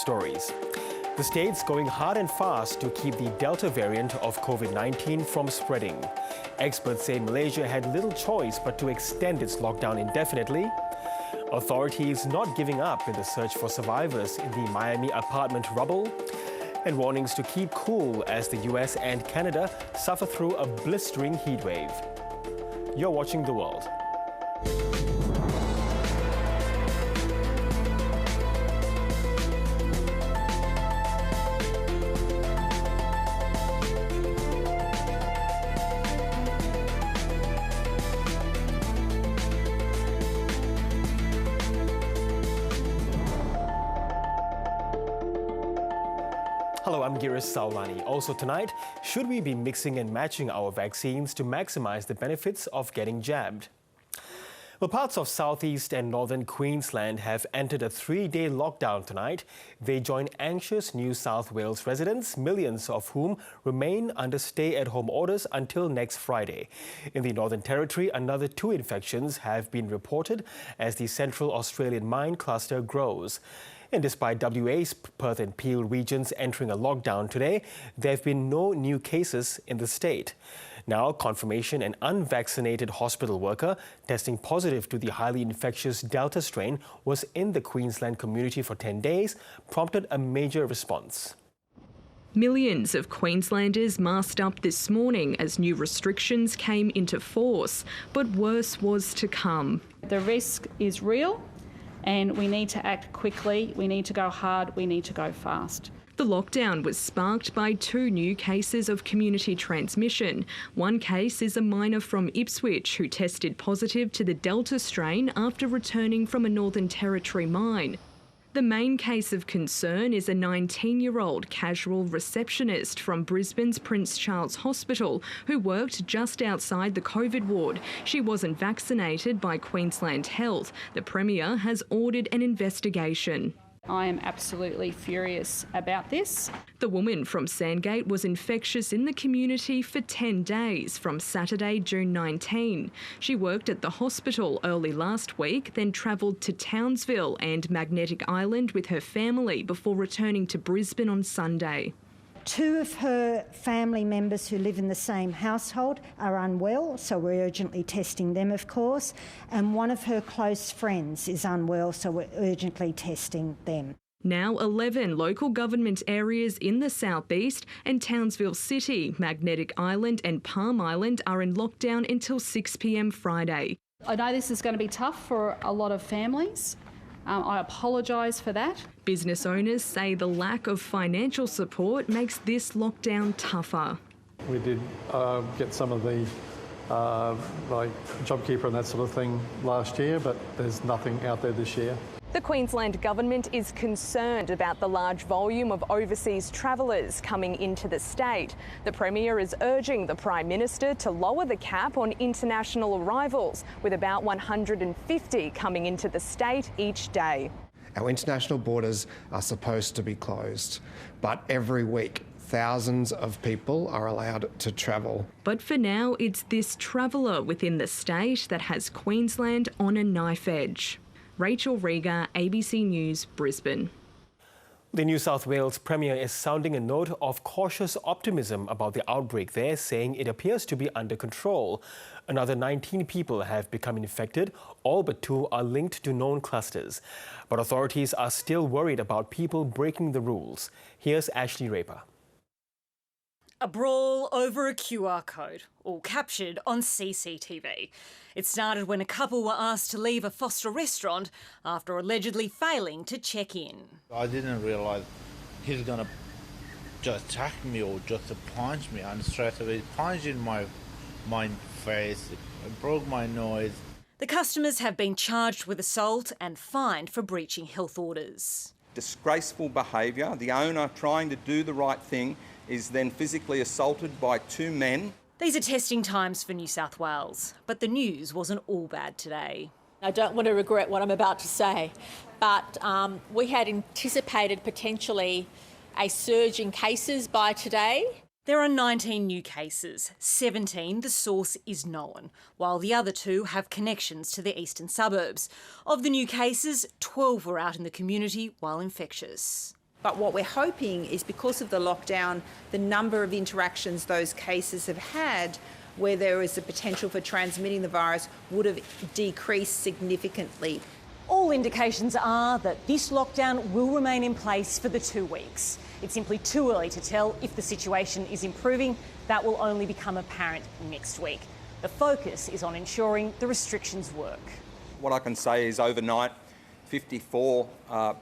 Stories. The state's going hard and fast to keep the Delta variant of COVID-19 from spreading. Experts say Malaysia had little choice but to extend its lockdown indefinitely. Authorities not giving up in the search for survivors in the Miami apartment rubble. And warnings to keep cool as the US and Canada suffer through a blistering heatwave. You're watching The World. Hello, I'm Girish Saulani. Also tonight, should we be mixing and matching our vaccines to maximize the benefits of getting jabbed? Well, parts of southeast and northern Queensland have entered a 3-day lockdown tonight. They join anxious New South Wales residents, millions of whom remain under stay-at-home orders until next Friday. In the Northern Territory, another 2 infections have been reported as the Central Australian mine cluster grows. And despite WA's Perth and Peel regions entering a lockdown today, there have been no new cases in the state. Now, confirmation an unvaccinated hospital worker testing positive to the highly infectious Delta strain was in the Queensland community for 10 days prompted a major response. Millions of Queenslanders masked up this morning as new restrictions came into force, but worse was to come. The risk is real. And we need to act quickly, we need to go hard, we need to go fast. The lockdown was sparked by 2 new cases of community transmission. One case is a miner from Ipswich who tested positive to the Delta strain after returning from a Northern Territory mine. The main case of concern is a 19-year-old casual receptionist from Brisbane's Prince Charles Hospital who worked just outside the COVID ward. She wasn't vaccinated by Queensland Health. The Premier has ordered an investigation. I am absolutely furious about this. The woman from Sandgate was infectious in the community for 10 days from Saturday, June 19. She worked at the hospital early last week, then travelled to Townsville and Magnetic Island with her family before returning to Brisbane on Sunday. 2 of her family members who live in the same household are unwell, so we're urgently testing them, of course. And one of her close friends is unwell, so we're urgently testing them. Now 11 local government areas in the southeast and Townsville City, Magnetic Island and Palm Island are in lockdown until 6 p.m. Friday. I know this is going to be tough for a lot of families. I apologise for that. Business owners say the lack of financial support makes this lockdown tougher. We did get some of the like JobKeeper and that sort of thing last year, but there's nothing out there this year. The Queensland Government is concerned about the large volume of overseas travellers coming into the state. The Premier is urging the Prime Minister to lower the cap on international arrivals, with about 150 coming into the state each day. Our international borders are supposed to be closed, but every week thousands of people are allowed to travel. But for now, it's this traveller within the state that has Queensland on a knife edge. Rachel Rieger, ABC News, Brisbane. The New South Wales Premier is sounding a note of cautious optimism about the outbreak there, saying it appears to be under control. Another 19 people have become infected, all but 2 are linked to known clusters. But authorities are still worried about people breaking the rules. Here's Ashley Raper. A brawl over a QR code, all captured on CCTV. It started when a couple were asked to leave a Foster restaurant after allegedly failing to check in. I didn't realise he was going to just attack me or just punch me, and straight away he punched in my face, it broke my nose. The customers have been charged with assault and fined for breaching health orders. Disgraceful behaviour. The owner, trying to do the right thing, is then physically assaulted by 2 men. These are testing times for New South Wales, but the news wasn't all bad today. I don't want to regret what I'm about to say, but we had anticipated potentially a surge in cases by today. There are 19 new cases, 17 the source is known, while the other 2 have connections to the eastern suburbs. Of the new cases, 12 were out in the community while infectious. But what we're hoping is because of the lockdown, the number of interactions those cases have had where there is a potential for transmitting the virus would have decreased significantly. All indications are that this lockdown will remain in place for the 2 weeks. It's simply too early to tell if the situation is improving. That will only become apparent next week. The focus is on ensuring the restrictions work. What I can say is overnight, 54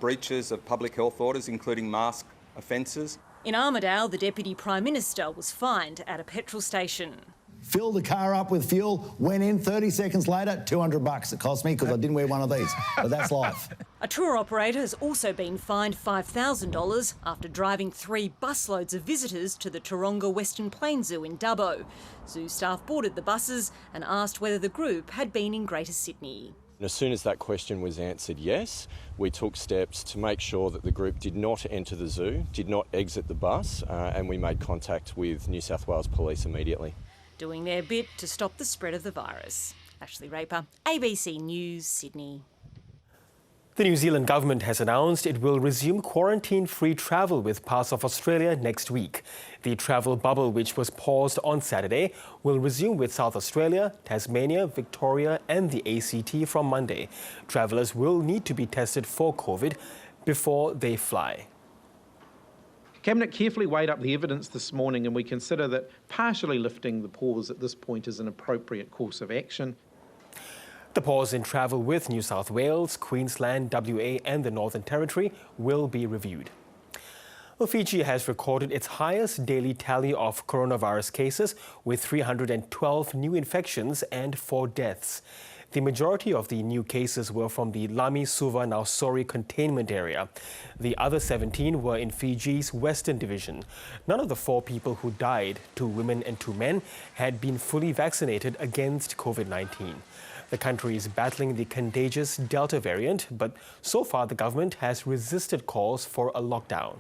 breaches of public health orders, including mask offences. In Armidale, the Deputy Prime Minister was fined at a petrol station. Filled the car up with fuel, went in 30 seconds later, $200 it cost me because I didn't wear one of these. But that's life. A tour operator has also been fined $5,000 after driving 3 busloads of visitors to the Taronga Western Plains Zoo in Dubbo. Zoo staff boarded the buses and asked whether the group had been in Greater Sydney. As soon as that question was answered yes, we took steps to make sure that the group did not enter the zoo, did not exit the bus, and we made contact with New South Wales Police immediately. Doing their bit to stop the spread of the virus. Ashley Raper, ABC News, Sydney. The New Zealand government has announced it will resume quarantine-free travel with parts of Australia next week. The travel bubble, which was paused on Saturday, will resume with South Australia, Tasmania, Victoria and the ACT from Monday. Travellers will need to be tested for COVID before they fly. Cabinet carefully weighed up the evidence this morning, and we consider that partially lifting the pause at this point is an appropriate course of action. The pause in travel with New South Wales, Queensland, WA and the Northern Territory will be reviewed. Well, Fiji has recorded its highest daily tally of coronavirus cases with 312 new infections and 4 deaths. The majority of the new cases were from the Lami Suva Nausori containment area. The other 17 were in Fiji's Western Division. None of the 4 people who died, 2 women and 2 men, had been fully vaccinated against COVID-19. The country is battling the contagious Delta variant, but so far the government has resisted calls for a lockdown.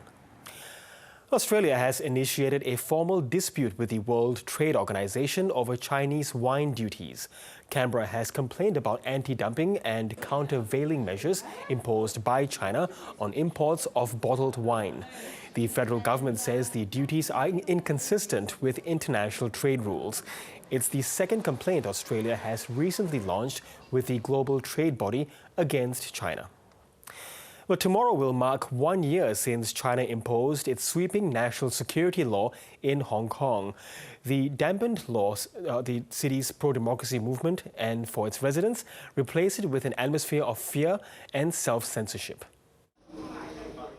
Australia has initiated a formal dispute with the World Trade Organization over Chinese wine duties. Canberra has complained about anti-dumping and countervailing measures imposed by China on imports of bottled wine. The federal government says the duties are inconsistent with international trade rules. It's the second complaint Australia has recently launched with the global trade body against China. Well, tomorrow will mark 1 year since China imposed its sweeping national security law in Hong Kong. The dampened laws the city's pro-democracy movement and for its residents replaced it with an atmosphere of fear and self-censorship.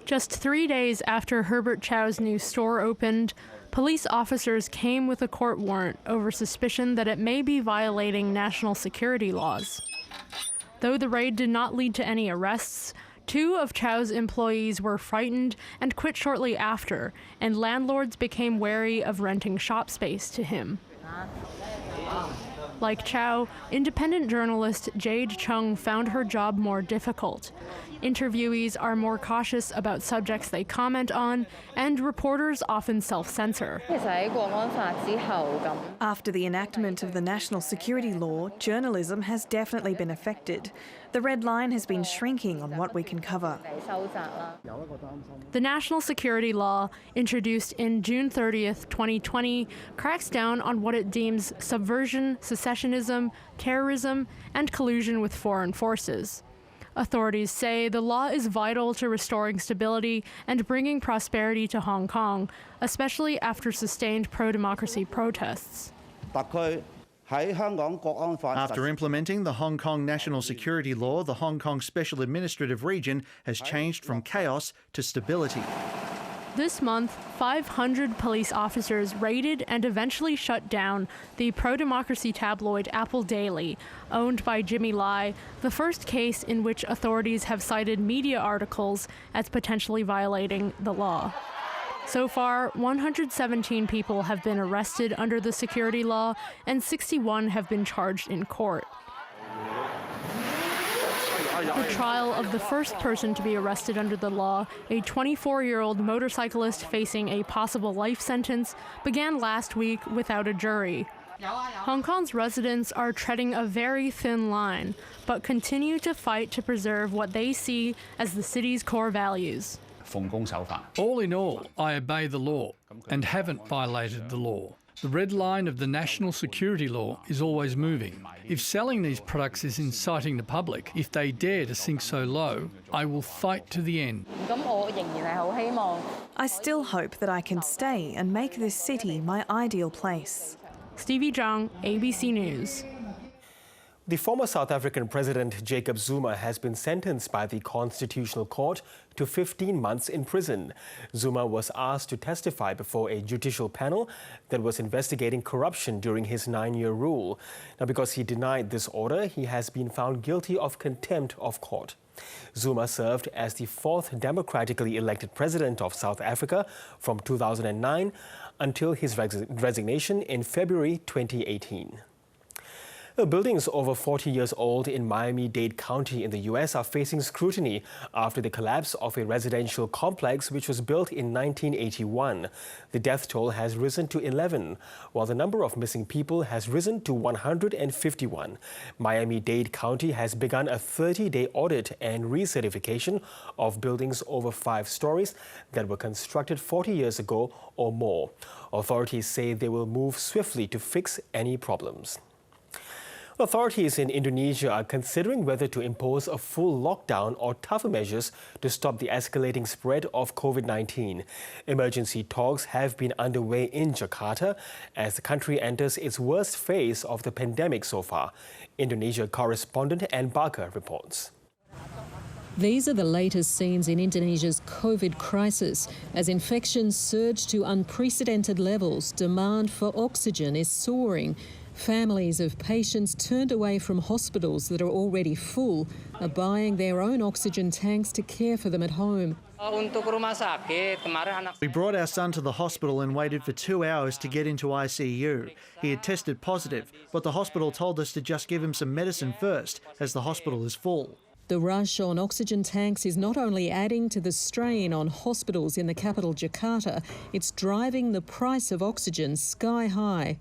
Just 3 days after Herbert Chow's new store opened, police officers came with a court warrant over suspicion that it may be violating national security laws. Though the raid did not lead to any arrests, 2 of Chow's employees were frightened and quit shortly after, and landlords became wary of renting shop space to him. Like Chow, independent journalist Jade Chung found her job more difficult. Interviewees are more cautious about subjects they comment on, and reporters often self-censor. After the enactment of the national security law, journalism has definitely been affected. The red line has been shrinking on what we can cover. The national security law, introduced in June 30th, 2020, cracks down on what it deems subversion, secessionism, terrorism, and collusion with foreign forces. Authorities say the law is vital to restoring stability and bringing prosperity to Hong Kong, especially after sustained pro-democracy protests. After implementing the Hong Kong National Security Law, the Hong Kong Special Administrative Region has changed from chaos to stability. This month, 500 police officers raided and eventually shut down the pro-democracy tabloid Apple Daily, owned by Jimmy Lai, the first case in which authorities have cited media articles as potentially violating the law. So far, 117 people have been arrested under the security law, and 61 have been charged in court. The trial of the first person to be arrested under the law, a 24-year-old motorcyclist facing a possible life sentence, began last week without a jury. Hong Kong's residents are treading a very thin line, but continue to fight to preserve what they see as the city's core values. All in all, I obey the law and haven't violated the law. The red line of the national security law is always moving. If selling these products is inciting the public, if they dare to sink so low, I will fight to the end. I still hope that I can stay and make this city my ideal place. Stevie Zhang, ABC News. The former South African President Jacob Zuma has been sentenced by the Constitutional Court to 15 months in prison. Zuma was asked to testify before a judicial panel that was investigating corruption during his 9-year rule. Now, because he denied this order, he has been found guilty of contempt of court. Zuma served as the 4th democratically elected president of South Africa from 2009 until his resignation in February 2018. Buildings over 40 years old in Miami-Dade County in the U.S. are facing scrutiny after the collapse of a residential complex which was built in 1981. The death toll has risen to 11, while the number of missing people has risen to 151. Miami-Dade County has begun a 30-day audit and recertification of buildings over 5 stories that were constructed 40 years ago or more. Authorities say they will move swiftly to fix any problems. Authorities in Indonesia are considering whether to impose a full lockdown or tougher measures to stop the escalating spread of COVID-19. Emergency talks have been underway in Jakarta as the country enters its worst phase of the pandemic so far. Indonesia correspondent Ann Barker reports. These are the latest scenes in Indonesia's COVID crisis. As infections surge to unprecedented levels, demand for oxygen is soaring. Families of patients turned away from hospitals that are already full are buying their own oxygen tanks to care for them at home. We brought our son to the hospital and waited for 2 hours to get into ICU. He had tested positive, but the hospital told us to just give him some medicine first, as the hospital is full. The rush on oxygen tanks is not only adding to the strain on hospitals in the capital Jakarta, it's driving the price of oxygen sky high.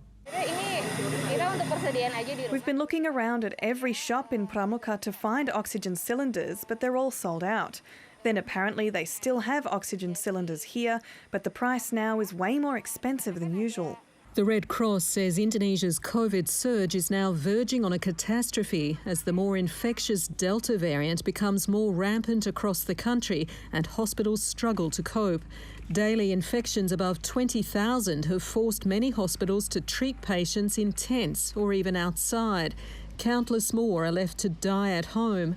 We've been looking around at every shop in Pramuka to find oxygen cylinders, but they're all sold out. Then apparently they still have oxygen cylinders here, but the price now is way more expensive than usual. The Red Cross says Indonesia's COVID surge is now verging on a catastrophe as the more infectious Delta variant becomes more rampant across the country and hospitals struggle to cope. Daily infections above 20,000 have forced many hospitals to treat patients in tents or even outside. Countless more are left to die at home.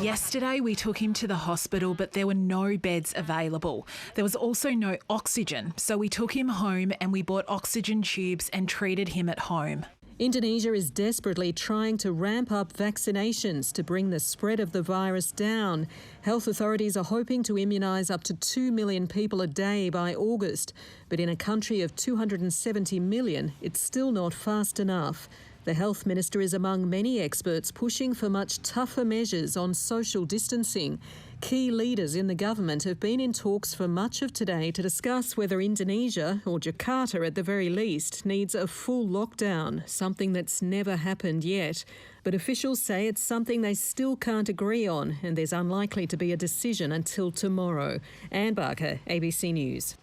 Yesterday we took him to the hospital, but there were no beds available. There was also no oxygen, so we took him home and we bought oxygen tubes and treated him at home. Indonesia is desperately trying to ramp up vaccinations to bring the spread of the virus down. Health authorities are hoping to immunise up to 2 million people a day by August. But in a country of 270 million, it's still not fast enough. The health minister is among many experts pushing for much tougher measures on social distancing. Key leaders in the government have been in talks for much of today to discuss whether Indonesia, or Jakarta at the very least, needs a full lockdown, something that's never happened yet. But officials say it's something they still can't agree on, and there's unlikely to be a decision until tomorrow. Ann Barker, ABC News.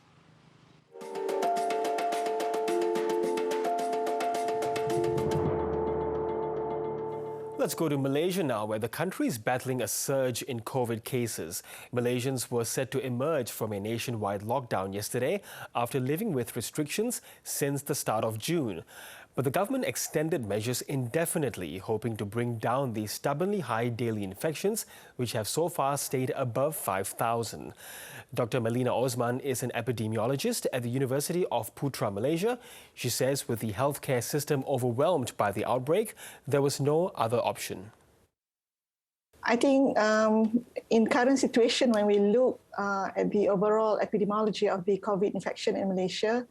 Let's go to Malaysia now, where the country is battling a surge in COVID cases. Malaysians were set to emerge from a nationwide lockdown yesterday after living with restrictions since the start of June. But the government extended measures indefinitely, hoping to bring down the stubbornly high daily infections, which have so far stayed above 5,000. Dr. Melina Osman is an epidemiologist at the University of Putra, Malaysia. She says with the healthcare system overwhelmed by the outbreak, there was no other option. I think in current situation, when we look at the overall epidemiology of the COVID infection in Malaysia,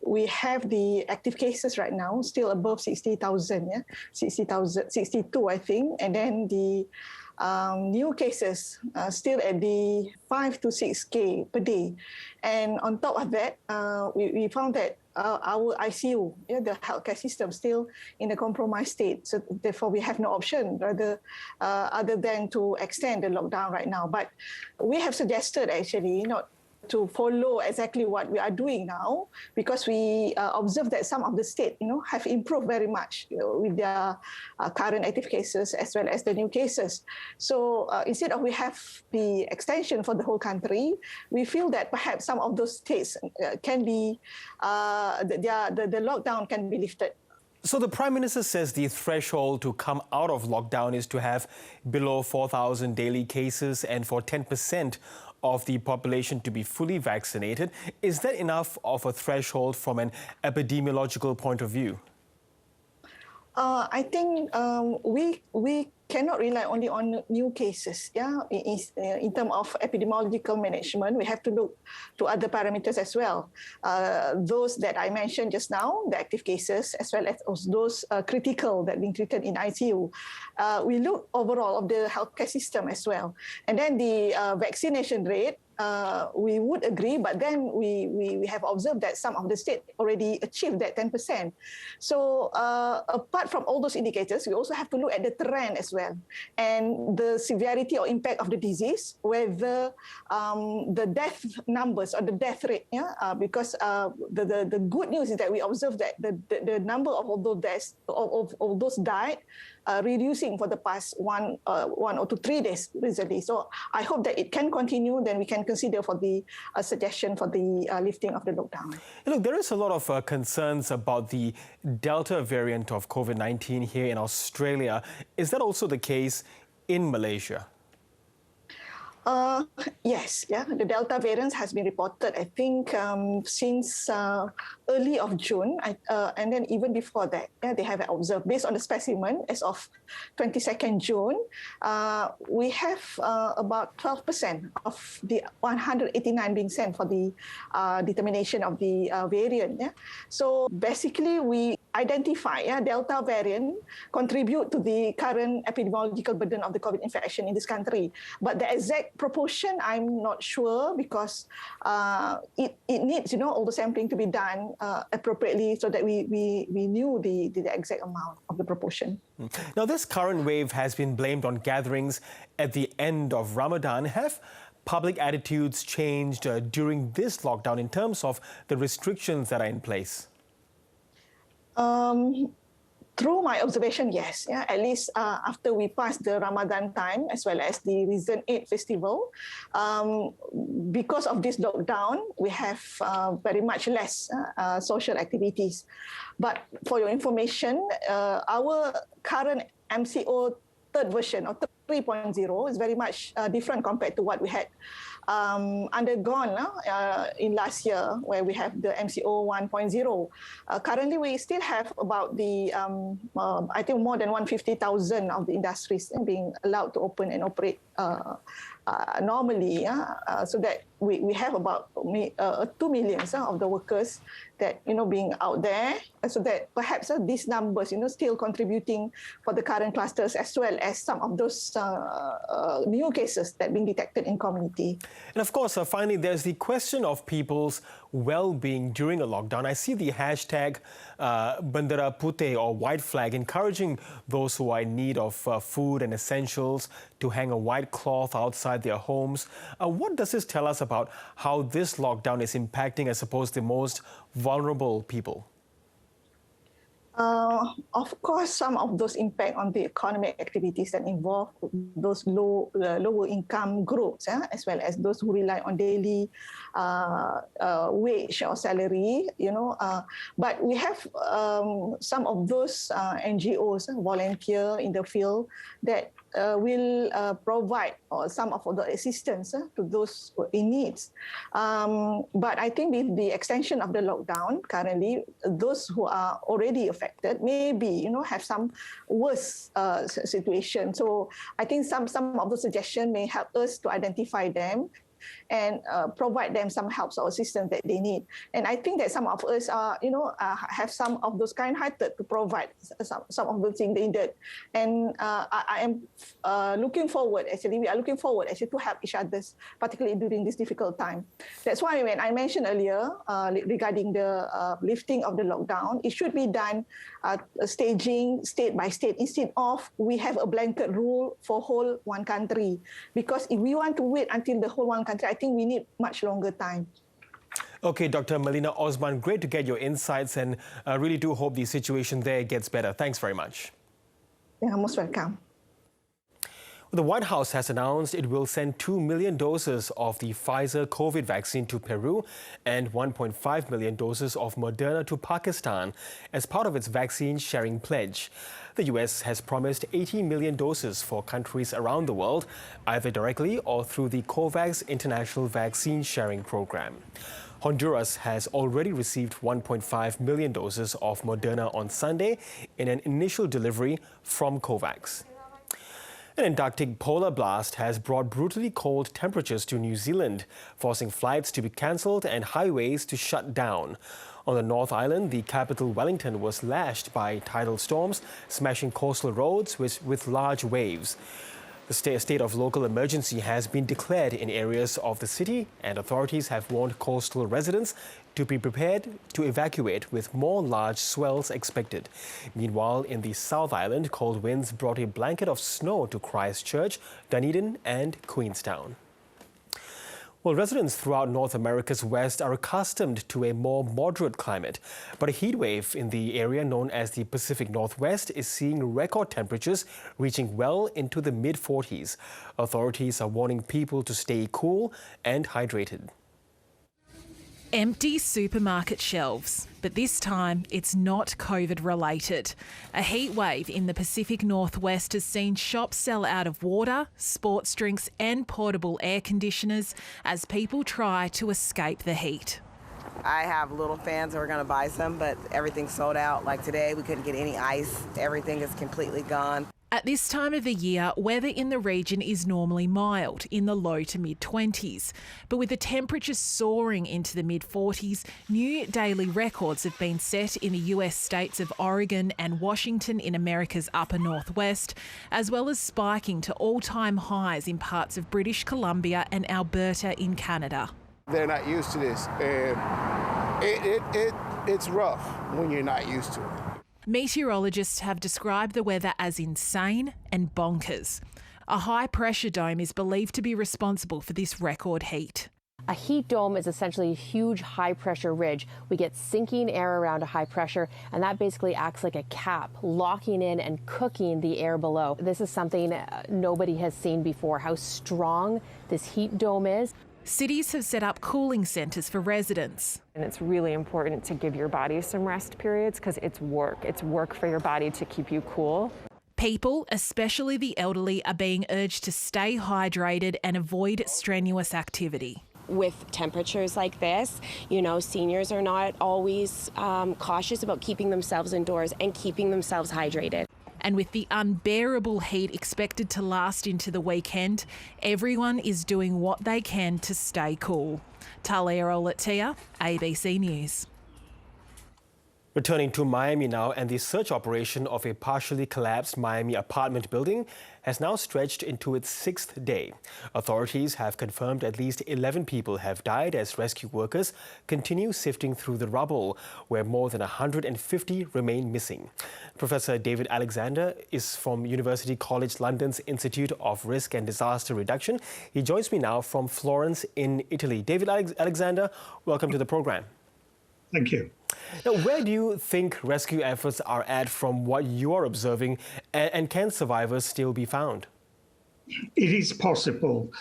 we have the active cases right now still above 60,000, 60,000, 62, I think, and then the new cases still at the 5 to 6K per day. And on top of that, we found that our ICU, the healthcare system, still in a compromised state. So therefore, we have no option rather other than to extend the lockdown right now. But we have suggested actually not to follow exactly what we are doing now, because we observe that some of the states, have improved very much with their current active cases as well as the new cases. So instead of we have the extension for the whole country, we feel that perhaps some of those states can be, the lockdown can be lifted. So the Prime Minister says the threshold to come out of lockdown is to have below 4,000 daily cases and for 10% of the population to be fully vaccinated. Is that enough of a threshold from an epidemiological point of view? I think we cannot rely only on new cases. In terms of epidemiological management, we have to look to other parameters as well. Those that I mentioned just now, the active cases, as well as those critical that being treated in ICU. We look overall of the healthcare system as well. And then the vaccination rate, we would agree, but then we have observed that some of the states already achieved that 10%. So apart from all those indicators, we also have to look at the trend as well, and the severity or impact of the disease, whether the death numbers or the death rate, because the good news is that we observed that the number of all those deaths, of those died, reducing for the past 1 or 3 days recently. So I hope that it can continue, then we can consider for the suggestion for the lifting of the lockdown. Look, there is a lot of concerns about the Delta variant of COVID-19 here in Australia. Is that also the case in Malaysia? Yes, the Delta variant has been reported, I think, since early of June, and then even before that, they have observed, based on the specimen as of 22nd June, we have about 12% of the 189 being sent for the determination of the variant. So basically, we identify Delta variant contribute to the current epidemiological burden of the COVID infection in this country. But the exact proportion, I'm not sure, because it needs, all the sampling to be done appropriately so that we knew the exact amount of the proportion. Now, this current wave has been blamed on gatherings at the end of Ramadan. Have public attitudes changed during this lockdown in terms of the restrictions that are in place? Through my observation, yes. At least after we passed the Ramadan time, as well as the recent Eid festival, because of this lockdown, we have very much less social activities. But for your information, our current MCO third version, or 3.0, is very much different compared to what we had undergone in last year, where we have the MCO 1.0. Currently, we still have about the, I think, more than 150,000 of the industries being allowed to open and operate normally, so that we have about 2 million of the workers that being out there, so that perhaps these numbers still contributing for the current clusters, as well as some of those new cases that being detected in community. And of course, finally, there's the question of people's well-being during a lockdown. I see the hashtag Bendera Putih, or white flag, encouraging those who are in need of food and essentials to hang a white cloth outside their homes. What does this tell us about how this lockdown is impacting, I suppose, the most vulnerable people? Of course, some of those impact on the economic activities that involve those lower income groups, as well as those who rely on daily wage or salary, But we have some of those NGOs, volunteer in the field, that will provide some of the assistance to those in needs. But I think with the extension of the lockdown currently, those who are already affected maybe have some worse situation. So I think some of the suggestions may help us to identify them and provide them some help or assistance that they need. And I think that some of us are, have some of those kind-hearted to provide some of the things they did. And I am looking forward, we are looking forward to help each other, particularly during this difficult time. That's why when I mentioned earlier regarding the lifting of the lockdown, it should be done staging state by state instead of we have a blanket rule for whole one country. Because if we want to wait until the whole one country, I think we need much longer time. Okay, Dr. Melina Osman, great to get your insights, and I really do hope the situation there gets better. Thanks very much. Yeah, most welcome. The White House has announced it will send 2 million doses of the Pfizer COVID vaccine to Peru and 1.5 million doses of Moderna to Pakistan as part of its vaccine sharing pledge. The US has promised 80 million doses for countries around the world, either directly or through the COVAX International Vaccine Sharing Program. Honduras has already received 1.5 million doses of Moderna on Sunday in an initial delivery from COVAX. An Antarctic polar blast has brought brutally cold temperatures to New Zealand, forcing flights to be cancelled and highways to shut down. On the North Island, the capital Wellington was lashed by tidal storms, smashing coastal roads with large waves. The state of local emergency has been declared in areas of the city, and authorities have warned coastal residents to be prepared to evacuate with more large swells expected. Meanwhile, in the South Island, cold winds brought a blanket of snow to Christchurch, Dunedin and Queenstown. Well, residents throughout North America's west are accustomed to a more moderate climate, but a heat wave in the area known as the Pacific Northwest is seeing record temperatures reaching well into the mid-40s. Authorities are warning people to stay cool and hydrated. Empty supermarket shelves, but this time it's not COVID related. A heat wave in the Pacific Northwest has seen shops sell out of water, sports drinks and portable air conditioners as people try to escape the heat. I have little fans who are going to buy some, but everything's sold out. Like today, we couldn't get any ice. Everything is completely gone. At this time of the year, weather in the region is normally mild, in the low to mid-20s. But with the temperatures soaring into the mid-40s, new daily records have been set in the US states of Oregon and Washington in America's upper northwest, as well as spiking to all-time highs in parts of British Columbia and Alberta in Canada. They're not used to this, and it's rough when you're not used to it. Meteorologists have described the weather as insane and bonkers. A high-pressure dome is believed to be responsible for this record heat. A heat dome is essentially a huge high-pressure ridge. We get sinking air around a high pressure, and that basically acts like a cap, locking in and cooking the air below. This is something nobody has seen before, how strong this heat dome is. Cities have set up cooling centres for residents. And it's really important to give your body some rest periods because it's work. It's work for your body to keep you cool. People, especially the elderly, are being urged to stay hydrated and avoid strenuous activity. With temperatures like this, seniors are not always cautious about keeping themselves indoors and keeping themselves hydrated. And with the unbearable heat expected to last into the weekend, everyone is doing what they can to stay cool. Talia Olatia, ABC News. Returning to Miami now, and the search operation of a partially collapsed Miami apartment building has now stretched into its 6th day. Authorities have confirmed at least 11 people have died as rescue workers continue sifting through the rubble, where more than 150 remain missing. Professor David Alexander is from University College London's Institute of Risk and Disaster Reduction. He joins me now from Florence in Italy. David Alexander, welcome to the program. Thank you. Now, where do you think rescue efforts are at from what you are observing, and can survivors still be found? It is possible.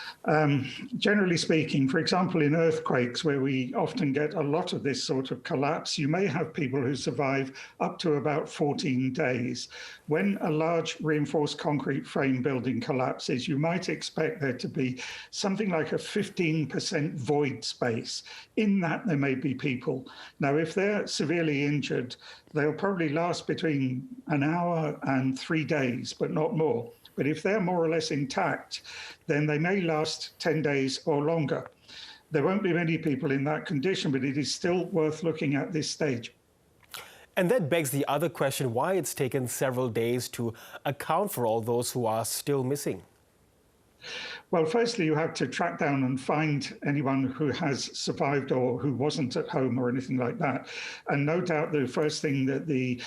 Generally speaking, for example, in earthquakes, where we often get a lot of this sort of collapse, you may have people who survive up to about 14 days. When a large reinforced concrete frame building collapses, you might expect there to be something like a 15% void space. In that, there may be people. Now, if they're severely injured, they'll probably last between an hour and 3 days, but not more. But if they're more or less intact, then they may last 10 days or longer. There won't be many people in that condition, but it is still worth looking at this stage. And that begs the other question, why it's taken several days to account for all those who are still missing. Well, firstly, you have to track down and find anyone who has survived or who wasn't at home or anything like that. And no doubt the first thing that the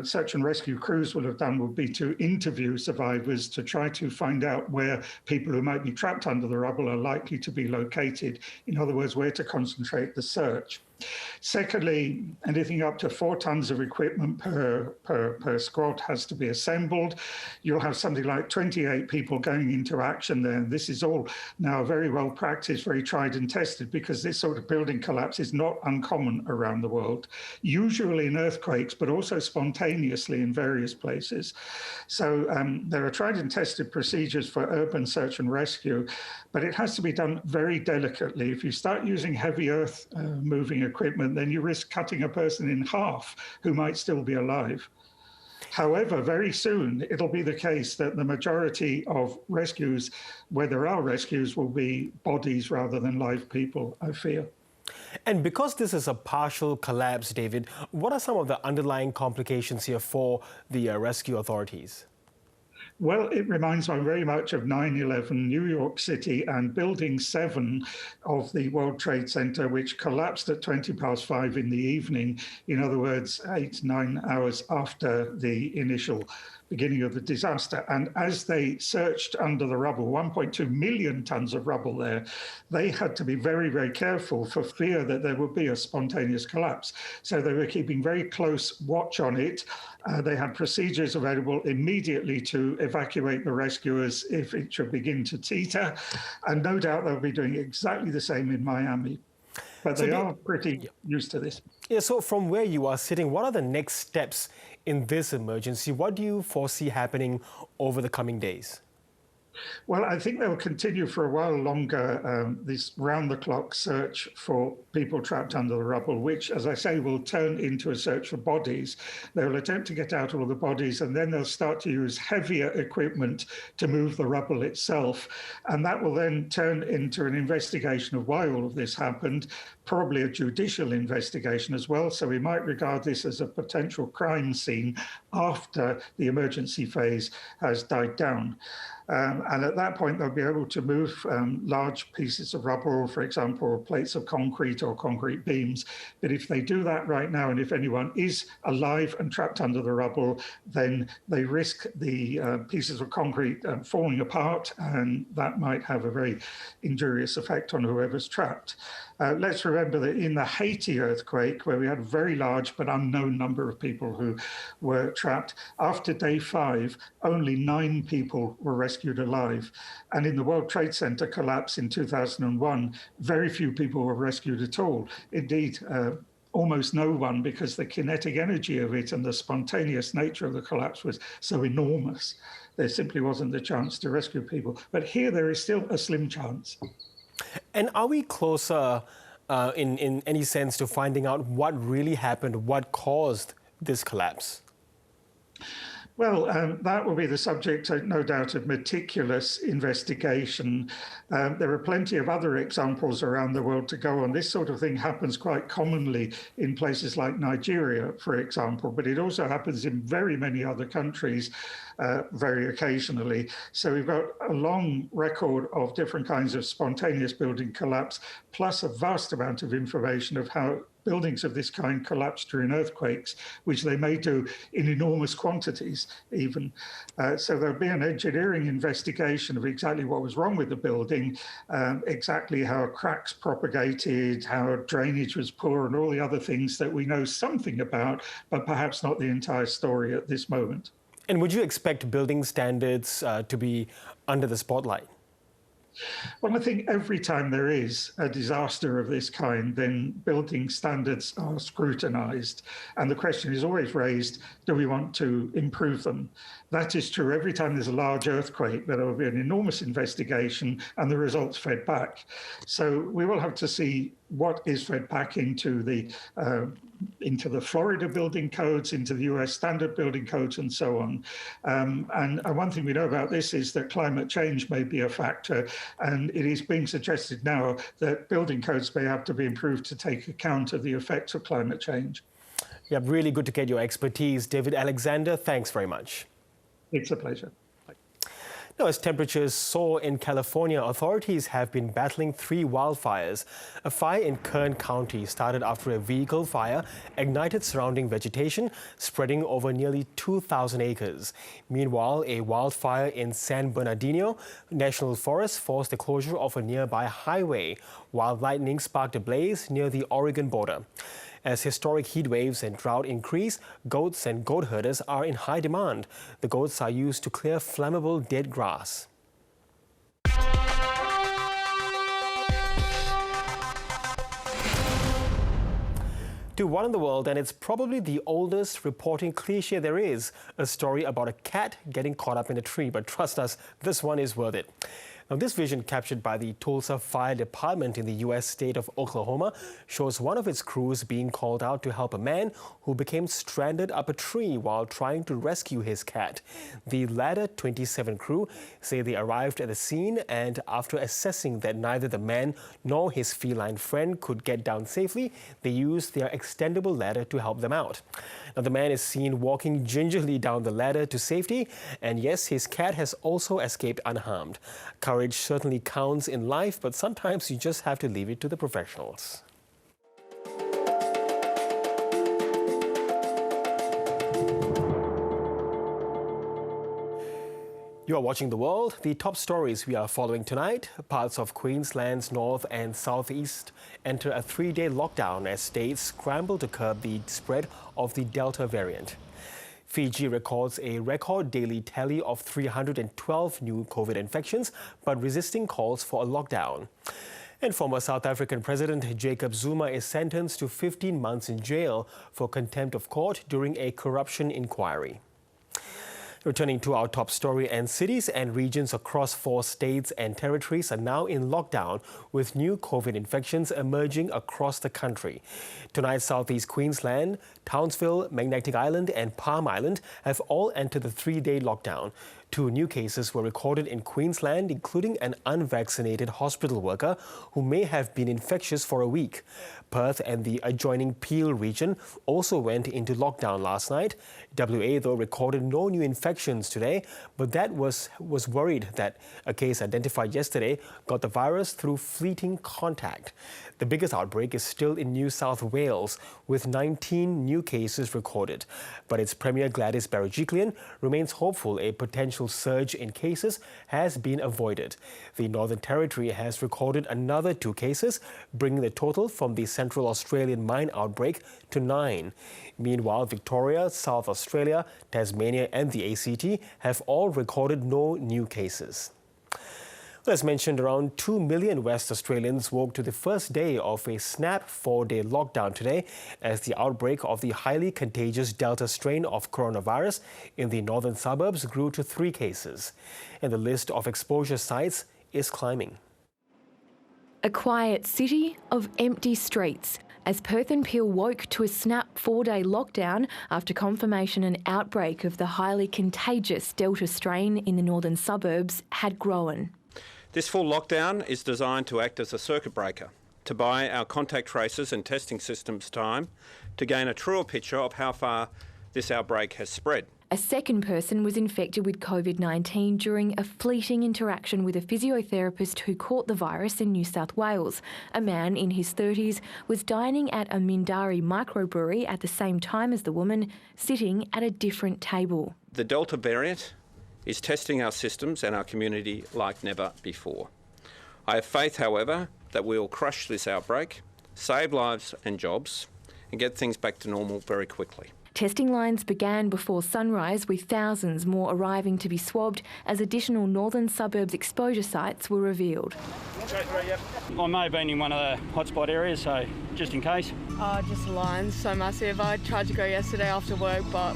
search and rescue crews will have done would be to interview survivors to try to find out where people who might be trapped under the rubble are likely to be located. In other words, where to concentrate the search. Secondly, anything up to 4 tons of equipment per squad has to be assembled. You'll have something like 28 people going into action there. And this is all now very well practiced, very tried and tested, because this sort of building collapse is not uncommon around the world, usually in earthquakes, but also spontaneously in various places. So there are tried and tested procedures for urban search and rescue, but it has to be done very delicately. If you start using heavy earth moving equipment, then you risk cutting a person in half who might still be alive. However, very soon it'll be the case that the majority of rescues, where there are rescues, will be bodies rather than live people, I fear. And because this is a partial collapse, David, what are some of the underlying complications here for the rescue authorities? Well, it reminds me very much of 9/11, New York City, and Building 7 of the World Trade Center, which collapsed at 5:20 in the evening. In other words, 8-9 hours after the initial beginning of the disaster. And as they searched under the rubble, 1.2 million tons of rubble there, they had to be very, very careful for fear that there would be a spontaneous collapse. So they were keeping very close watch on it. They had procedures available immediately to evacuate the rescuers if it should begin to teeter. And no doubt they'll be doing exactly the same in Miami. But they are pretty used to this. Yeah, so from where you are sitting, what are the next steps in this emergency? What do you foresee happening over the coming days? Well, I think they'll continue for a while longer, this round-the-clock search for people trapped under the rubble, which, as I say, will turn into a search for bodies. They'll attempt to get out all the bodies, and then they'll start to use heavier equipment to move the rubble itself. And that will then turn into an investigation of why all of this happened, probably a judicial investigation as well. So we might regard this as a potential crime scene after the emergency phase has died down. And at that point, they'll be able to move large pieces of rubble, for example, plates of concrete or concrete beams. But if they do that right now, and if anyone is alive and trapped under the rubble, then they risk the pieces of concrete falling apart, and that might have a very injurious effect on whoever's trapped. Let's remember that in the Haiti earthquake, where we had a very large but unknown number of people who were trapped, after day 5, only 9 people were rescued alive. And in the World Trade Center collapse in 2001, very few people were rescued at all. Indeed, almost no one, because the kinetic energy of it and the spontaneous nature of the collapse was so enormous. There simply wasn't the chance to rescue people. But here there is still a slim chance. And are we closer, in any sense, to finding out what really happened, what caused this collapse? Well, that will be the subject, no doubt, of meticulous investigation. There are plenty of other examples around the world to go on. This sort of thing happens quite commonly in places like Nigeria, for example, but it also happens in very many other countries very occasionally. So we've got a long record of different kinds of spontaneous building collapse, plus a vast amount of information of how buildings of this kind collapse during earthquakes, which they may do in enormous quantities even. So there'll be an engineering investigation of exactly what was wrong with the building, exactly how cracks propagated, how drainage was poor, and all the other things that we know something about, but perhaps not the entire story at this moment. And would you expect building standards to be under the spotlight? Well, I think every time there is a disaster of this kind, then building standards are scrutinized. And the question is always raised, do we want to improve them? That is true every time there's a large earthquake. There will be an enormous investigation and the results fed back. So we will have to see what is fed back into the Florida building codes, into the US standard building codes, and so on. And one thing we know about this is that climate change may be a factor, and it is being suggested now that building codes may have to be improved to take account of the effects of climate change. Yeah, really good to get your expertise. David Alexander, thanks very much. It's a pleasure. Now, as temperatures soar in California, authorities have been battling 3 wildfires. A fire in Kern County started after a vehicle fire ignited surrounding vegetation, spreading over nearly 2,000 acres. Meanwhile, a wildfire in San Bernardino National Forest forced the closure of a nearby highway, while lightning sparked a blaze near the Oregon border. As historic heat waves and drought increase, goats and goat herders are in high demand. The goats are used to clear flammable dead grass. To One in the World, and it's probably the oldest reporting cliche there is, a story about a cat getting caught up in a tree. But trust us, this one is worth it. Now, this vision, captured by the Tulsa Fire Department in the U.S. state of Oklahoma, shows one of its crews being called out to help a man who became stranded up a tree while trying to rescue his cat. The Ladder 27 crew say they arrived at the scene, and after assessing that neither the man nor his feline friend could get down safely, they used their extendable ladder to help them out. Now, the man is seen walking gingerly down the ladder to safety, and yes, his cat has also escaped unharmed. Courage certainly counts in life, but sometimes you just have to leave it to the professionals. You are watching The World. The top stories we are following tonight: parts of Queensland's north and southeast enter a 3-day lockdown as states scramble to curb the spread of the Delta variant. Fiji records a record daily tally of 312 new COVID infections, but resisting calls for a lockdown. And former South African President Jacob Zuma is sentenced to 15 months in jail for contempt of court during a corruption inquiry. Returning to our top story, and cities and regions across 4 states and territories are now in lockdown, with new COVID infections emerging across the country. Tonight, southeast Queensland, Townsville, Magnetic Island and Palm Island have all entered the 3-day lockdown. 2 new cases were recorded in Queensland, including an unvaccinated hospital worker who may have been infectious for a week. Perth and the adjoining Peel region also went into lockdown last night. WA, though, recorded no new infections today, but that was worried that a case identified yesterday got the virus through fleeting contact. The biggest outbreak is still in New South Wales, with 19 new cases recorded. But its Premier Gladys Berejiklian remains hopeful a potential surge in cases has been avoided. The Northern Territory has recorded another 2 cases, bringing the total from the Central Australian mine outbreak to 9. Meanwhile, Victoria, South Australia, Tasmania and the ACT have all recorded no new cases. As mentioned, around 2 million West Australians woke to the first day of a snap 4-day lockdown today as the outbreak of the highly contagious Delta strain of coronavirus in the northern suburbs grew to 3 cases. And the list of exposure sites is climbing. A quiet city of empty streets as Perth and Peel woke to a snap 4-day lockdown after confirmation an outbreak of the highly contagious Delta strain in the northern suburbs had grown. This full lockdown is designed to act as a circuit breaker, to buy our contact tracers and testing systems time to gain a truer picture of how far this outbreak has spread. A second person was infected with COVID-19 during a fleeting interaction with a physiotherapist who caught the virus in New South Wales. A man in his 30s was dining at a Mindari microbrewery at the same time as the woman, sitting at a different table. The Delta variant is testing our systems and our community like never before. I have faith, however, that we will crush this outbreak, save lives and jobs, and get things back to normal very quickly. Testing lines began before sunrise, with thousands more arriving to be swabbed as additional northern suburbs exposure sites were revealed. I may have been in one of the hotspot areas, so just in case. Just the lines, so massive. I tried to go yesterday after work, but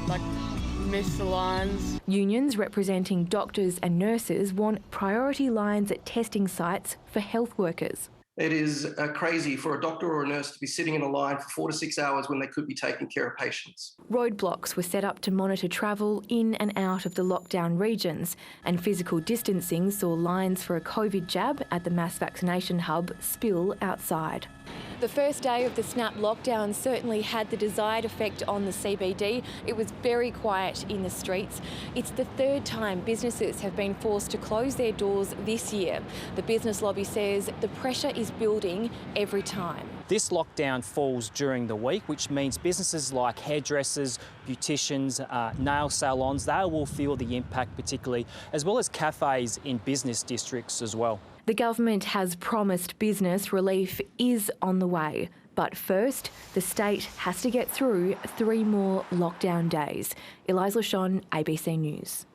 missed the lines. Unions representing doctors and nurses want priority lines at testing sites for health workers. It is crazy for a doctor or a nurse to be sitting in a line for 4 to 6 hours when they could be taking care of patients. Roadblocks were set up to monitor travel in and out of the lockdown regions, and physical distancing saw lines for a COVID jab at the mass vaccination hub spill outside. The first day of the snap lockdown certainly had the desired effect on the CBD. It was very quiet in the streets. It's the third time businesses have been forced to close their doors this year. The business lobby says the pressure is building every time. This lockdown falls during the week, which means businesses like hairdressers, beauticians, nail salons, they will feel the impact particularly, as well as cafes in business districts as well. The government has promised business relief is on the way. But first, the state has to get through 3 more lockdown days. Eliza Lashon, ABC News.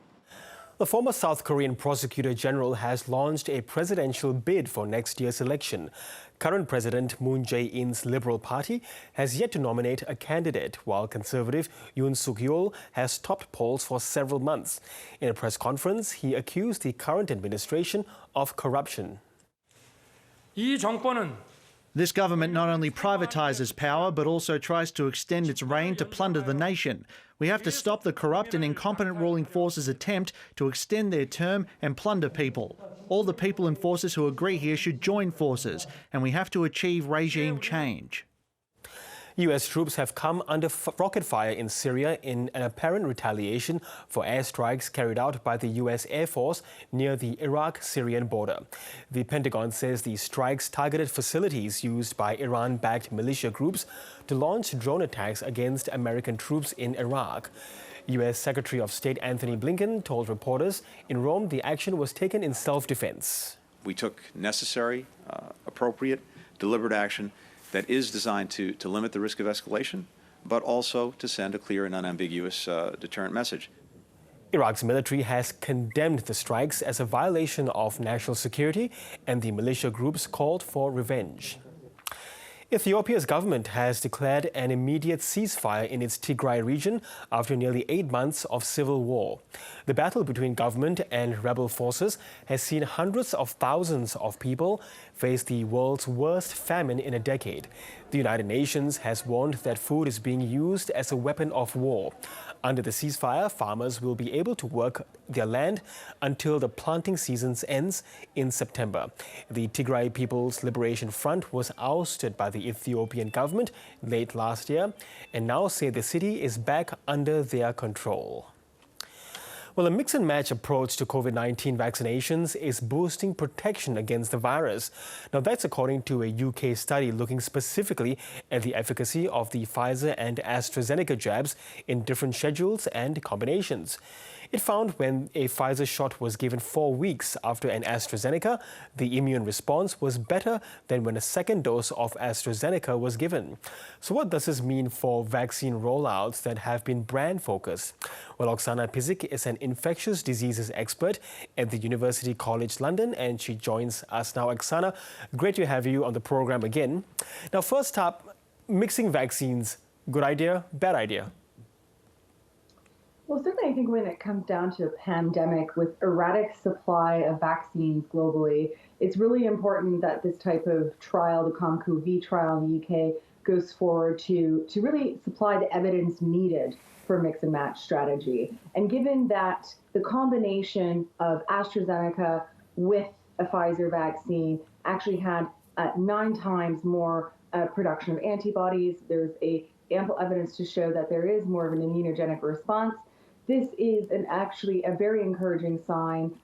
The former South Korean prosecutor general has launched a presidential bid for next year's election. Current President Moon Jae-in's Liberal Party has yet to nominate a candidate, while Conservative Yoon Suk-yeol has topped polls for several months. In a press conference, he accused the current administration of corruption. This government not only privatises power, but also tries to extend its reign to plunder the nation. We have to stop the corrupt and incompetent ruling forces' attempt to extend their term and plunder people. All the people and forces who agree here should join forces, and we have to achieve regime change. US troops have come under rocket fire in Syria in an apparent retaliation for airstrikes carried out by the US Air Force near the Iraq-Syrian border. The Pentagon says the strikes targeted facilities used by Iran-backed militia groups to launch drone attacks against American troops in Iraq. US Secretary of State Anthony Blinken told reporters in Rome the action was taken in self-defense. We took necessary, appropriate, deliberate action that is designed to limit the risk of escalation, but also to send a clear and unambiguous deterrent message. Iraq's military has condemned the strikes as a violation of national security, and the militia groups called for revenge. Ethiopia's government has declared an immediate ceasefire in its Tigray region after nearly 8 months of civil war. The battle between government and rebel forces has seen hundreds of thousands of people face the world's worst famine in a decade. The United Nations has warned that food is being used as a weapon of war. Under the ceasefire, farmers will be able to work their land until the planting season ends in September. The Tigray People's Liberation Front was ousted by the Ethiopian government late last year and now say the city is back under their control. Well, a mix-and-match approach to COVID-19 vaccinations is boosting protection against the virus. Now, that's according to a UK study looking specifically at the efficacy of the Pfizer and AstraZeneca jabs in different schedules and combinations. It found when a Pfizer shot was given 4 weeks after an AstraZeneca, the immune response was better than when a second dose of AstraZeneca was given. So what does this mean for vaccine rollouts that have been brand-focused? Well, Oksana Pizik is an infectious diseases expert at the University College London, and she joins us now. Oksana, great to have you on the program again. Now, first up, mixing vaccines, good idea, bad idea? Well, certainly I think when it comes down to a pandemic with erratic supply of vaccines globally, it's really important that this type of trial, the COMCO-V trial in the UK, goes forward to really supply the evidence needed for mix and match strategy. And given that the combination of AstraZeneca with a Pfizer vaccine actually had 9 times more production of antibodies, there's ample evidence to show that there is more of an immunogenic response. This is actually a very encouraging sign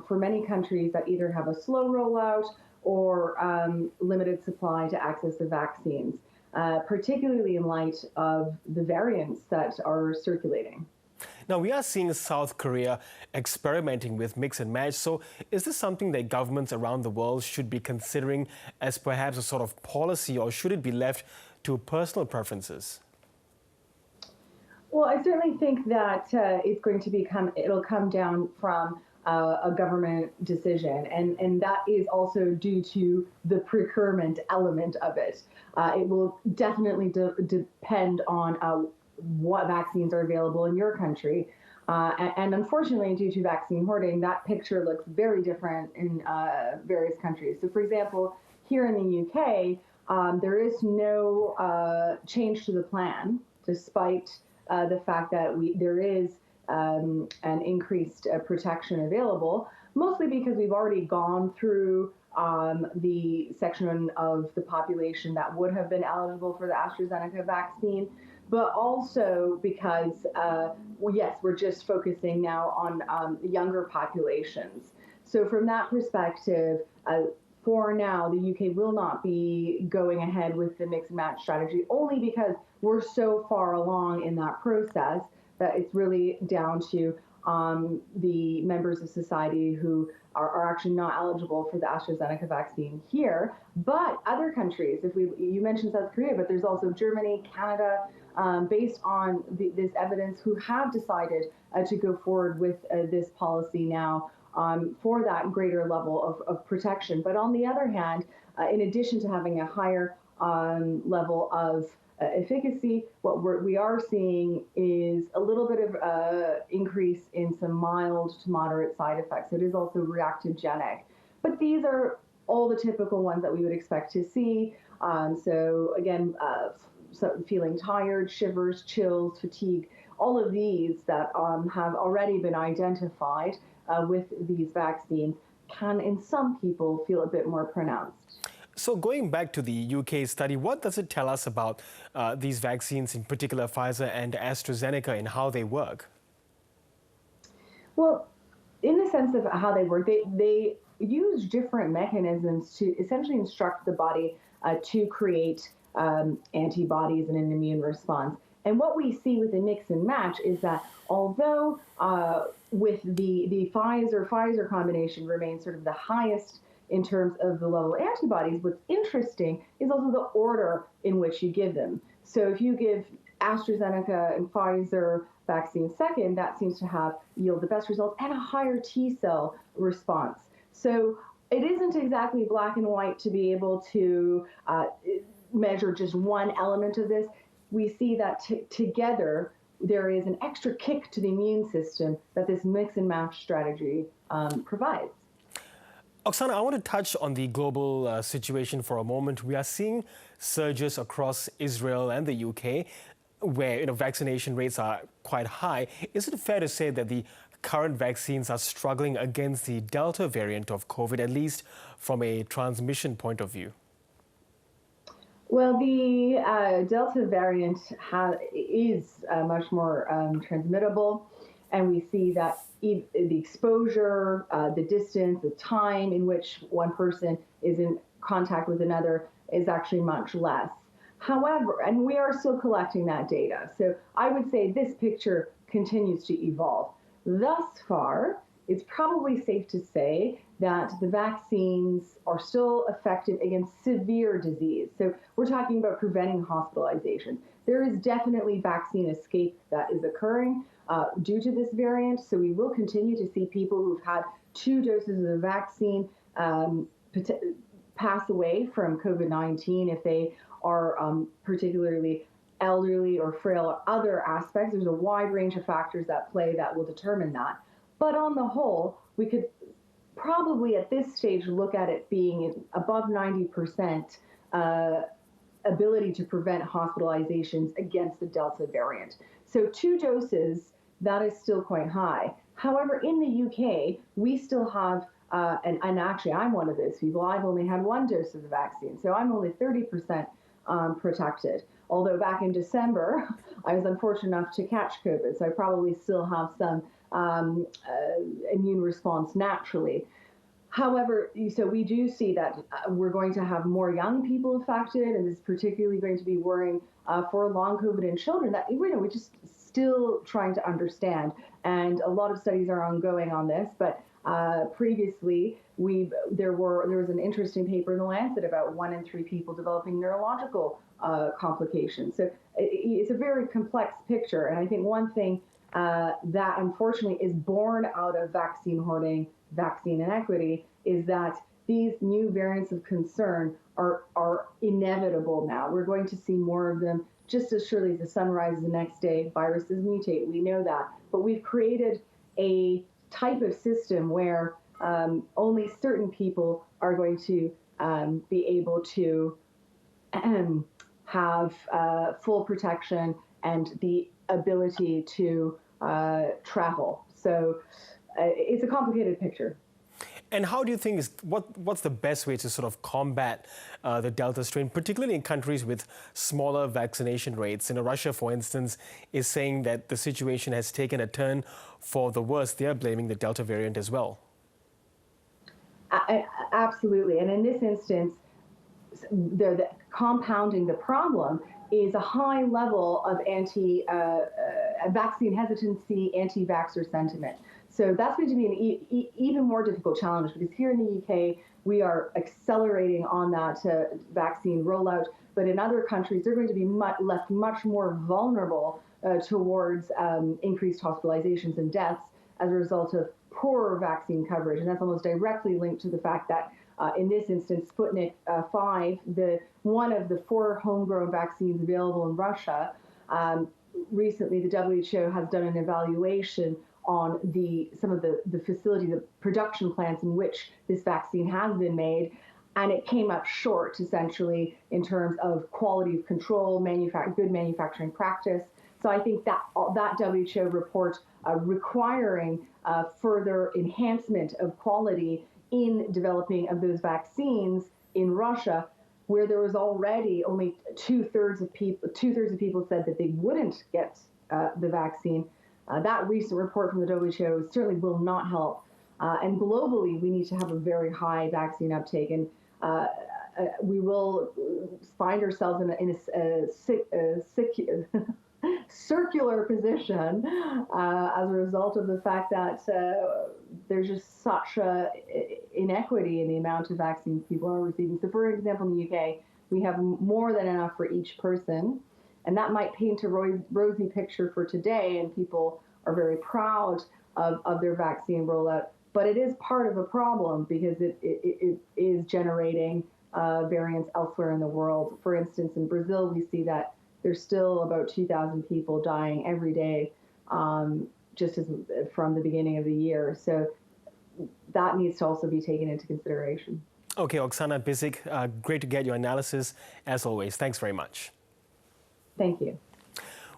for many countries that either have a slow rollout or limited supply to access the vaccines, particularly in light of the variants that are circulating. Now, we are seeing South Korea experimenting with mix and match. So is this something that governments around the world should be considering as perhaps a sort of policy, or should it be left to personal preferences? Well, I certainly think that it'll come down from a government decision, and that is also due to the procurement element of it. It will definitely depend on what vaccines are available in your country. And unfortunately, due to vaccine hoarding, that picture looks very different in various countries. So, for example, here in the UK, there is no change to the plan, despite the fact that there is an increased protection available, mostly because we've already gone through the section of the population that would have been eligible for the AstraZeneca vaccine, but also because, yes, we're just focusing now on younger populations. So from that perspective, for now, the UK will not be going ahead with the mix and match strategy, only because we're so far along in that process that it's really down to the members of society who are actually not eligible for the AstraZeneca vaccine here. But other countries, you mentioned South Korea, but there's also Germany, Canada, based on this evidence, who have decided to go forward with this policy now for that greater level of protection. But on the other hand, in addition to having a higher level of efficacy, what we are seeing is a little bit of increase in some mild to moderate side effects. It is also reactogenic. But these are all the typical ones that we would expect to see. So again, feeling tired, shivers, chills, fatigue, all of these that have already been identified with these vaccines can, in some people, feel a bit more pronounced. So going back to the UK study, what does it tell us about these vaccines, in particular Pfizer and AstraZeneca, and how they work? Well, in the sense of how they work, they use different mechanisms to essentially instruct the body to create antibodies and an immune response. And what we see with the mix and match is that although with the Pfizer combination remains sort of the highest in terms of the level of antibodies, what's interesting is also the order in which you give them. So if you give AstraZeneca and Pfizer vaccine second, that seems to yield the best results and a higher T cell response. So it isn't exactly black and white to be able to measure just one element of this. We see that together there is an extra kick to the immune system that this mix and match strategy provides. Oksana, I want to touch on the global situation for a moment. We are seeing surges across Israel and the UK where vaccination rates are quite high. Is it fair to say that the current vaccines are struggling against the Delta variant of COVID, at least from a transmission point of view? Well, the Delta variant is much more transmittable, and we see that the exposure, the distance, the time in which one person is in contact with another is actually much less. However, and we are still collecting that data, so I would say this picture continues to evolve. Thus far, it's probably safe to say that the vaccines are still effective against severe disease. So we're talking about preventing hospitalization. There is definitely vaccine escape that is occurring due to this variant. So we will continue to see people who've had 2 doses of the vaccine pass away from COVID-19 if they are particularly elderly or frail or other aspects. There's a wide range of factors at play that will determine that. But on the whole, we could probably at this stage look at it being above 90% ability to prevent hospitalizations against the Delta variant. So 2 doses, that is still quite high. However, in the UK, we still have, and actually I'm one of those people, I've only had 1 dose of the vaccine, so I'm only 30% protected. Although back in December, I was unfortunate enough to catch COVID, so I probably still have some immune response naturally. However, so we do see that we're going to have more young people affected, and this is particularly going to be worrying for long COVID in children that we're just still trying to understand. And a lot of studies are ongoing on this, but previously there was an interesting paper in The Lancet about 1 in 3 people developing neurological complications. So it's a very complex picture, and I think one thing that unfortunately is born out of vaccine hoarding, vaccine inequity, is that these new variants of concern are inevitable now. We're going to see more of them just as surely as the sun rises the next day. Viruses mutate, we know that. But we've created a type of system where only certain people are going to be able to have full protection and the ability to travel. So it's a complicated picture. And how do you think what's the best way to sort of combat the Delta strain, particularly in countries with smaller vaccination rates? Russia, for instance, is saying that the situation has taken a turn for the worse. They are blaming the Delta variant as well. Absolutely. And in this instance, the compounding the problem is a high level of vaccine hesitancy, anti-vaxxer sentiment. So that's going to be an even more difficult challenge, because here in the UK, we are accelerating on that vaccine rollout. But in other countries, they're going to be left much more vulnerable towards increased hospitalizations and deaths as a result of poorer vaccine coverage. And that's almost directly linked to the fact that in this instance, Sputnik 5, one of the 4 homegrown vaccines available in Russia, recently the WHO has done an evaluation on some of the facility, the production plants in which this vaccine has been made, and it came up short, essentially, in terms of quality of control, good manufacturing practice. So I think that WHO report requiring further enhancement of quality in developing of those vaccines in Russia, where there was already only two-thirds of people said that they wouldn't get the vaccine. That recent report from the WHO certainly will not help. And globally, we need to have a very high vaccine uptake. And we will find ourselves in a circular position as a result of the fact that there's just such inequity in the amount of vaccines people are receiving. So, for example, in the UK, we have more than enough for each person. And that might paint a rosy picture for today, and people are very proud of their vaccine rollout. But it is part of a problem, because it is generating variants elsewhere in the world. For instance, in Brazil, we see that there's still about 2,000 people dying every day, just as from the beginning of the year. So that needs to also be taken into consideration. Okay, Oksana Bisik, great to get your analysis as always. Thanks very much. Thank you.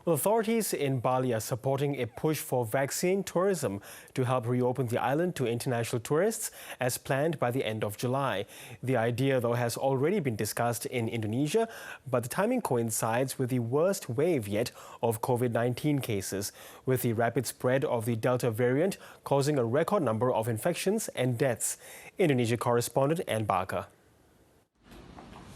Well, authorities in Bali are supporting a push for vaccine tourism to help reopen the island to international tourists as planned by the end of July. The idea, though, has already been discussed in Indonesia, but the timing coincides with the worst wave yet of COVID-19 cases, with the rapid spread of the Delta variant causing a record number of infections and deaths. Indonesia correspondent Ann Barker.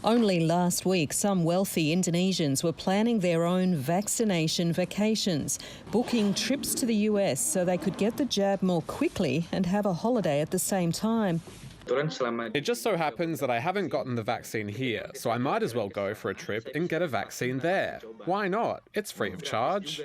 Only last week, some wealthy Indonesians were planning their own vaccination vacations, booking trips to the US so they could get the jab more quickly and have a holiday at the same time. It just so happens that I haven't gotten the vaccine here, so I might as well go for a trip and get a vaccine there. Why not? It's free of charge.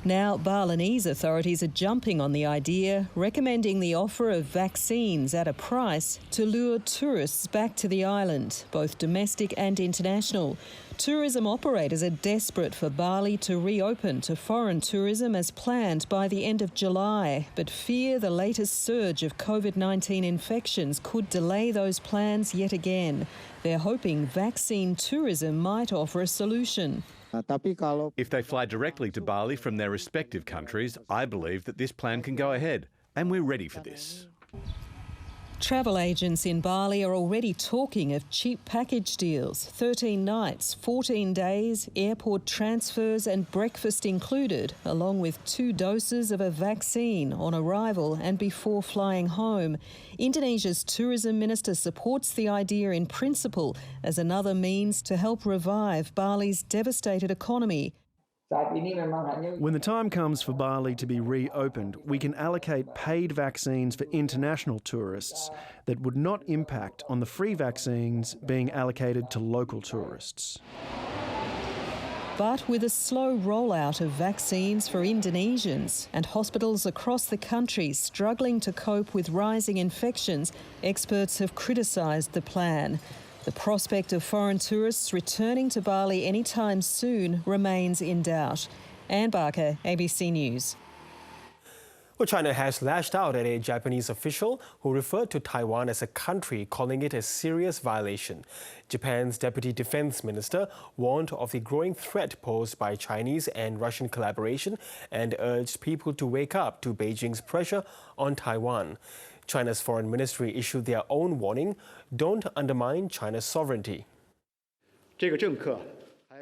Now, Balinese authorities are jumping on the idea, recommending the offer of vaccines at a price to lure tourists back to the island, both domestic and international. Tourism operators are desperate for Bali to reopen to foreign tourism as planned by the end of July, but fear the latest surge of COVID-19 infections could delay those plans yet again. They're hoping vaccine tourism might offer a solution. If they fly directly to Bali from their respective countries, I believe that this plan can go ahead, and we're ready for this. Travel agents in Bali are already talking of cheap package deals, 13 nights, 14 days, airport transfers and breakfast included, along with 2 doses of a vaccine on arrival and before flying home. Indonesia's tourism minister supports the idea in principle as another means to help revive Bali's devastated economy. When the time comes for Bali to be reopened, we can allocate paid vaccines for international tourists that would not impact on the free vaccines being allocated to local tourists. But with a slow rollout of vaccines for Indonesians and hospitals across the country struggling to cope with rising infections, experts have criticised the plan. The prospect of foreign tourists returning to Bali anytime soon remains in doubt. Ann Barker, ABC News. Well, China has lashed out at a Japanese official who referred to Taiwan as a country, calling it a serious violation. Japan's Deputy Defense Minister warned of the growing threat posed by Chinese and Russian collaboration and urged people to wake up to Beijing's pressure on Taiwan. China's foreign ministry issued their own warning: don't undermine China's sovereignty.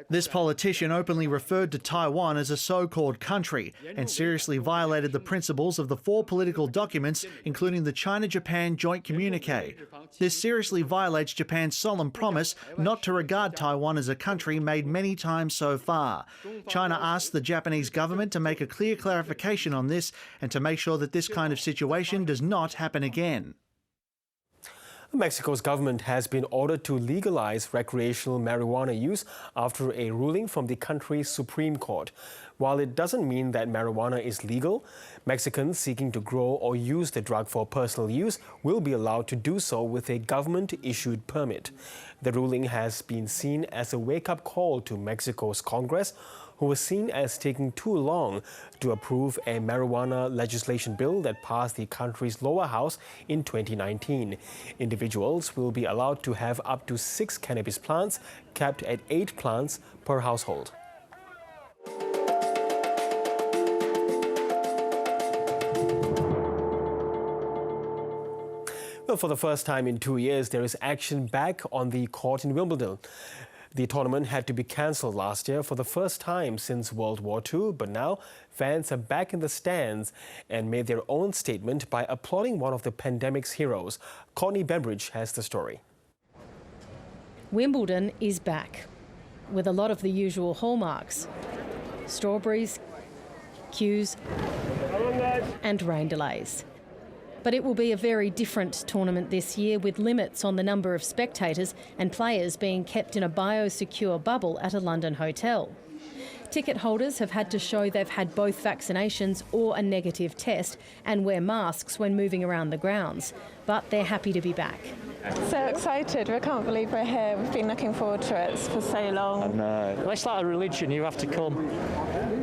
This politician openly referred to Taiwan as a so-called country and seriously violated the principles of the 4 political documents, including the China-Japan Joint Communique. This seriously violates Japan's solemn promise not to regard Taiwan as a country made many times so far. China asked the Japanese government to make a clear clarification on this and to make sure that this kind of situation does not happen again. Mexico's government has been ordered to legalize recreational marijuana use after a ruling from the country's Supreme Court. While it doesn't mean that marijuana is legal, Mexicans seeking to grow or use the drug for personal use will be allowed to do so with a government-issued permit. The ruling has been seen as a wake-up call to Mexico's Congress, who was seen as taking too long to approve a marijuana legislation bill that passed the country's lower house in 2019. Individuals will be allowed to have up to 6 cannabis plants, capped at 8 plants per household. Well, for the first time in 2 years, there is action back on the court in Wimbledon. The tournament had to be cancelled last year for the first time since World War II, but now fans are back in the stands and made their own statement by applauding one of the pandemic's heroes. Courtney Bembridge has the story. Wimbledon is back, with a lot of the usual hallmarks: strawberries, queues and rain delays. But it will be a very different tournament this year, with limits on the number of spectators and players being kept in a biosecure bubble at a London hotel. Ticket holders have had to show they've had both vaccinations or a negative test and wear masks when moving around the grounds. But they're happy to be back. So excited, we can't believe we're here. We've been looking forward to it for so long. I know. Well, it's like a religion, you have to come.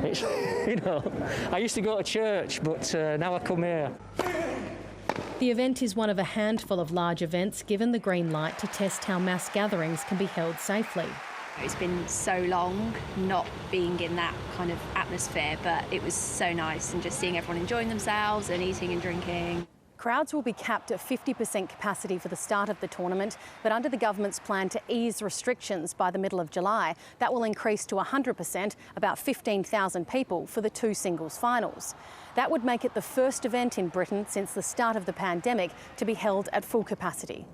It's, you know, I used to go to church, but now I come here. The event is one of a handful of large events given the green light to test how mass gatherings can be held safely. It's been so long not being in that kind of atmosphere, but it was so nice, and just seeing everyone enjoying themselves and eating and drinking. Crowds will be capped at 50% capacity for the start of the tournament, but under the government's plan to ease restrictions by the middle of July, that will increase to 100%, about 15,000 people, for the 2 singles finals. That would make it the first event in Britain since the start of the pandemic to be held at full capacity.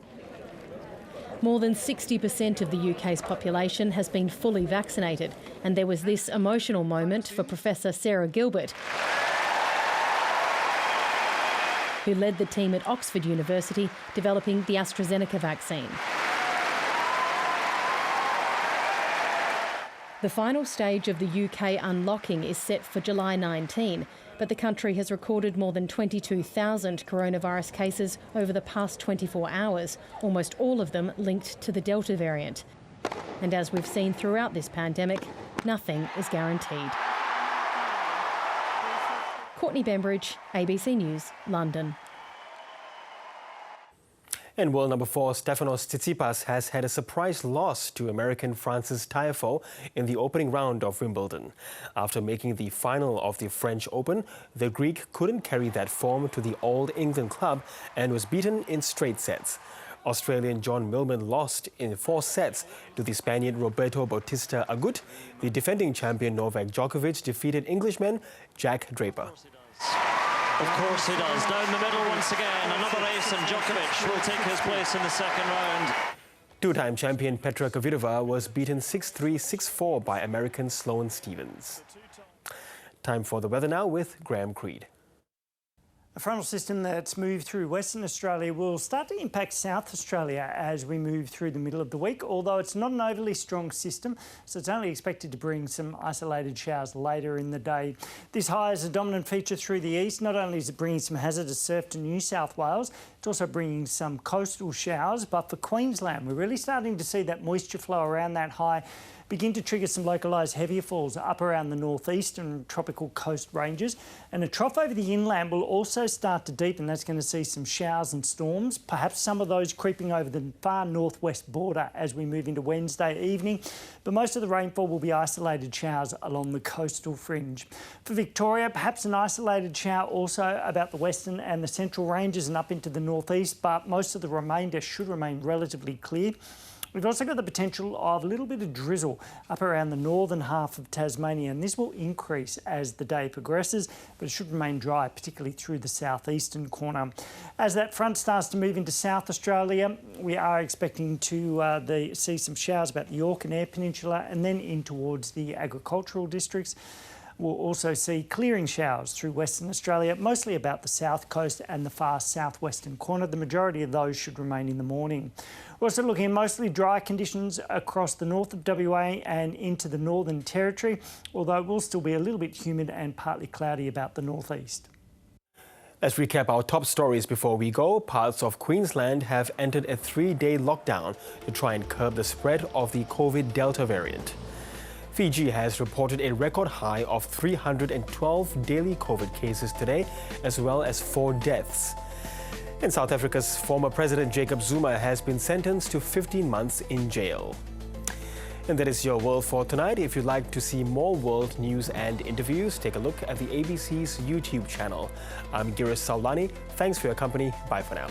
More than 60% of the UK's population has been fully vaccinated, and there was this emotional moment for Professor Sarah Gilbert, who led the team at Oxford University developing the AstraZeneca vaccine. The final stage of the UK unlocking is set for July 19, but the country has recorded more than 22,000 coronavirus cases over the past 24 hours, almost all of them linked to the Delta variant. And as we've seen throughout this pandemic, nothing is guaranteed. Courtney Bembridge, ABC News, London. And world number 4, Stefanos Tsitsipas, has had a surprise loss to American Francis Tiafoe in the opening round of Wimbledon. After making the final of the French Open, the Greek couldn't carry that form to the Old England club and was beaten in straight sets. Australian John Millman lost in 4 sets to the Spaniard Roberto Bautista Agut. The defending champion Novak Djokovic defeated Englishman Jack Draper. Of course he does. Down the middle once again. Another ace, and Djokovic will take his place in the second round. 2-time champion Petra Kvitova was beaten 6-3, 6-4 by American Sloane Stephens. Time for the weather now with Graham Creed. A frontal system that's moved through Western Australia will start to impact South Australia as we move through the middle of the week, although it's not an overly strong system, so it's only expected to bring some isolated showers later in the day. This high is a dominant feature through the east. Not only is it bringing some hazardous surf to New South Wales, it's also bringing some coastal showers, but for Queensland, we're really starting to see that moisture flow around that high begin to trigger some localised heavier falls up around the northeast and tropical coast ranges. And a trough over the inland will also start to deepen. That's going to see some showers and storms, perhaps some of those creeping over the far northwest border as we move into Wednesday evening. But most of the rainfall will be isolated showers along the coastal fringe. For Victoria, perhaps an isolated shower also about the western and the central ranges and up into the northeast, but most of the remainder should remain relatively clear. We've also got the potential of a little bit of drizzle up around the northern half of Tasmania, and this will increase as the day progresses, but it should remain dry, particularly through the southeastern corner. As that front starts to move into South Australia, we are expecting to see some showers about the Yorke and Eyre Peninsula and then in towards the agricultural districts. We'll also see clearing showers through Western Australia, mostly about the south coast and the far southwestern corner. The majority of those should remain in the morning. We're also looking at mostly dry conditions across the north of WA and into the Northern Territory, although it will still be a little bit humid and partly cloudy about the northeast. Let's recap our top stories before we go. Parts of Queensland have entered a 3-day lockdown to try and curb the spread of the COVID Delta variant. Fiji has reported a record high of 312 daily COVID cases today, as well as 4 deaths. And South Africa's former President Jacob Zuma has been sentenced to 15 months in jail. And that is your World for tonight. If you'd like to see more world news and interviews, take a look at the ABC's YouTube channel. I'm Girish Saulani. Thanks for your company. Bye for now.